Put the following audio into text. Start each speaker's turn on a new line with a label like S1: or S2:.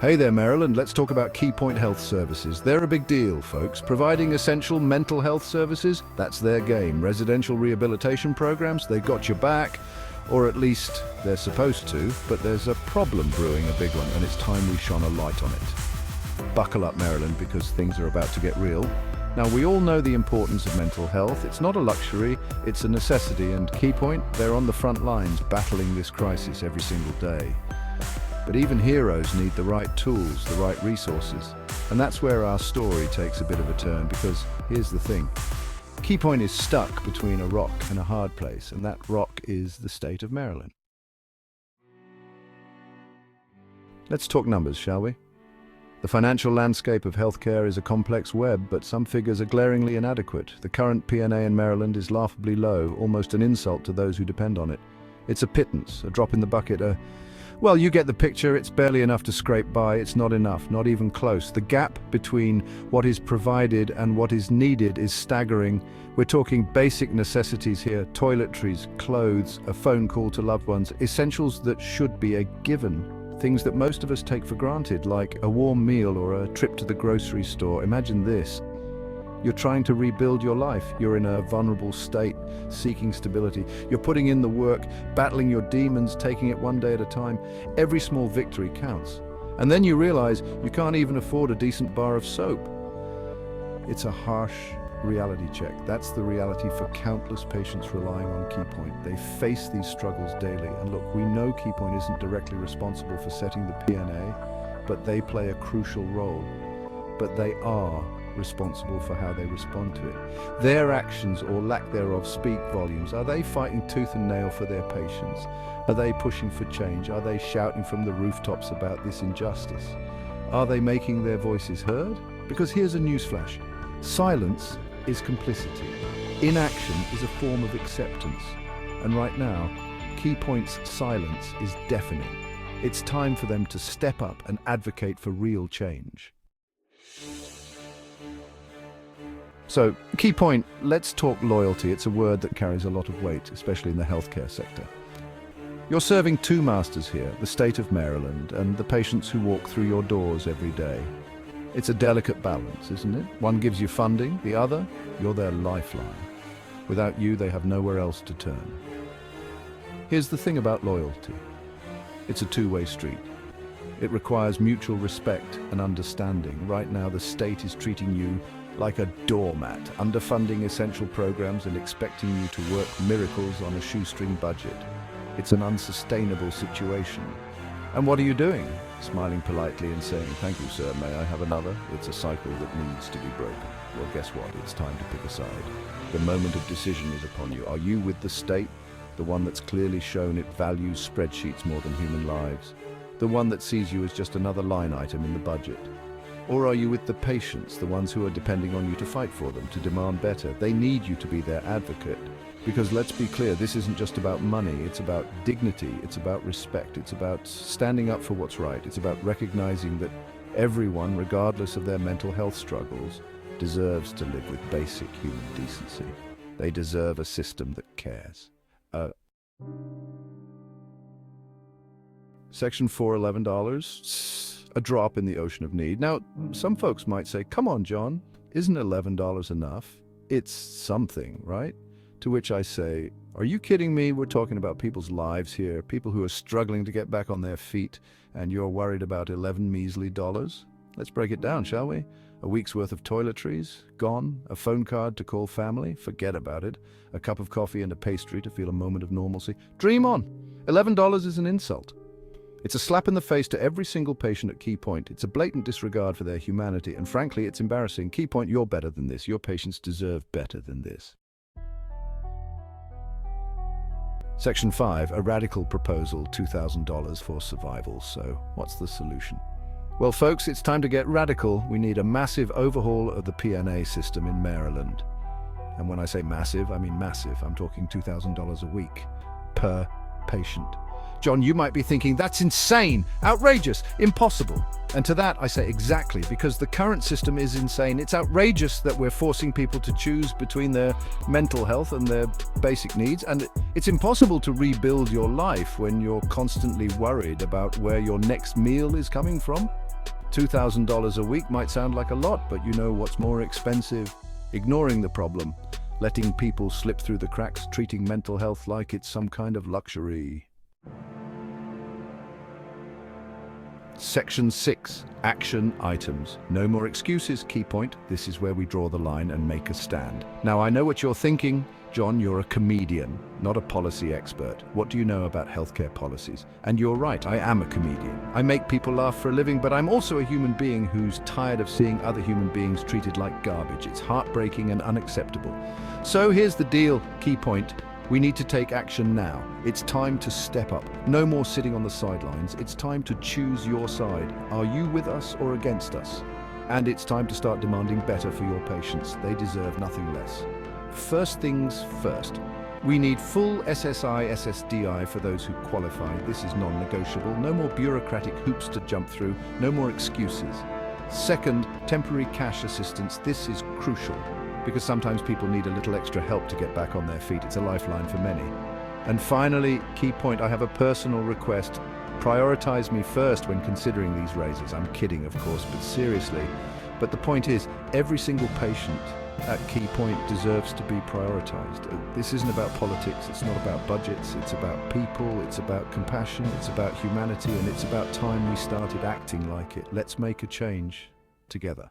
S1: Hey there, Maryland. Let's talk about Keypoint Health Services. They're a big deal, folks. Providing essential mental health services, that's their game. Residential rehabilitation programs, they got your back, or at least they're supposed to, but there's a problem brewing, a big one, and it's time we shone a light on it. Buckle up, Maryland, because things are about to get real. Now, we all know the importance of mental health. It's not a luxury, it's a necessity, and Keypoint, they're on the front lines battling this crisis every single day. But even heroes need the right tools, the right resources. And that's where our story takes a bit of a turn, because here's the thing. Keypoint is stuck between a rock and a hard place, and that rock is the state of Maryland. Let's talk numbers, shall we? The financial landscape of healthcare is a complex web, but some figures are glaringly inadequate. The current P&A in Maryland is laughably low, almost an insult to those who depend on it. It's a pittance, a drop in the bucket, well, you get the picture. It's barely enough to scrape by. It's not enough, not even close. The gap between what is provided and what is needed is staggering. We're talking basic necessities here, toiletries, clothes, a phone call to loved ones, essentials that should be a given. Things that most of us take for granted, like a warm meal or a trip to the grocery store. Imagine this. You're trying to rebuild your life. You're in a vulnerable state, seeking stability. You're putting in the work, battling your demons, taking it one day at a time. Every small victory counts. And then you realize you can't even afford a decent bar of soap. It's a harsh reality check. That's the reality for countless patients relying on Keypoint. They face these struggles daily. And look, we know Keypoint isn't directly responsible for setting the P&A, but they play a crucial role. But they are responsible for how they respond to it. Their actions or lack thereof speak volumes. Are they fighting tooth and nail for their patients? Are they pushing for change? Are they shouting from the rooftops about this injustice? Are they making their voices heard? Because here's a newsflash. Silence is complicity. Inaction is a form of acceptance. And right now, Keypoint's silence is deafening. It's time for them to step up and advocate for real change. So, key point, let's talk loyalty. It's a word that carries a lot of weight, especially in the healthcare sector. You're serving two masters here, the state of Maryland and the patients who walk through your doors every day. It's a delicate balance, isn't it? One gives you funding, the other, you're their lifeline. Without you, they have nowhere else to turn. Here's the thing about loyalty. It's a two-way street. It requires mutual respect and understanding. Right now, the state is treating you like a doormat, underfunding essential programs and expecting you to work miracles on a shoestring budget. It's an unsustainable situation. And what are you doing? Smiling politely and saying, "Thank you, sir, may I have another?" It's a cycle that needs to be broken. Well, guess what? It's time to pick a side. The moment of decision is upon you. Are you with the state, the one that's clearly shown it values spreadsheets more than human lives? The one that sees you as just another line item in the budget? Or are you with the patients, the ones who are depending on you to fight for them, to demand better? They need you to be their advocate. Because let's be clear, this isn't just about money, it's about dignity, it's about respect, it's about standing up for what's right, it's about recognizing that everyone, regardless of their mental health struggles, deserves to live with basic human decency. They deserve a system that cares. Section 4, $11. A drop in the ocean of need. Now, some folks might say, come on, John, isn't $11 enough? It's something, right? To which I say, are you kidding me? We're talking about people's lives here, people who are struggling to get back on their feet, and you're worried about 11 measly dollars? Let's break it down, shall we? A week's worth of toiletries? Gone? A phone card to call family? Forget about it. A cup of coffee and a pastry to feel a moment of normalcy? Dream on! $11 is an insult. It's a slap in the face to every single patient at Keypoint. It's a blatant disregard for their humanity, and frankly, it's embarrassing. Keypoint, you're better than this. Your patients deserve better than this. Section 5, a radical proposal, $2,000 for survival. So, what's the solution? Well, folks, it's time to get radical. We need a massive overhaul of the P&A system in Maryland. And when I say massive, I mean massive. I'm talking $2,000 a week per patient. John, you might be thinking, that's insane, outrageous, impossible. And to that, I say exactly, because the current system is insane. It's outrageous that we're forcing people to choose between their mental health and their basic needs. And it's impossible to rebuild your life when you're constantly worried about where your next meal is coming from. $2,000 a week might sound like a lot, but you know what's more expensive? Ignoring the problem, letting people slip through the cracks, treating mental health like it's some kind of luxury. Section 6. Action items. No more excuses, key point. This is where we draw the line and make a stand. Now, I know what you're thinking. John, you're a comedian, not a policy expert. What do you know about healthcare policies? And you're right, I am a comedian. I make people laugh for a living, but I'm also a human being who's tired of seeing other human beings treated like garbage. It's heartbreaking and unacceptable. So here's the deal, key point. We need to take action now. It's time to step up. No more sitting on the sidelines. It's time to choose your side. Are you with us or against us? And it's time to start demanding better for your patients. They deserve nothing less. First things first. We need full SSI, SSDI for those who qualify. This is non-negotiable. No more bureaucratic hoops to jump through. No more excuses. Second, temporary cash assistance. This is crucial, because sometimes people need a little extra help to get back on their feet. It's a lifeline for many. And finally, key point, I have a personal request. Prioritize me first when considering these raises. I'm kidding, of course, but seriously. But the point is, every single patient at Key Point deserves to be prioritized. This isn't about politics, it's not about budgets, it's about people, it's about compassion, it's about humanity, and it's about time we started acting like it. Let's make a change together.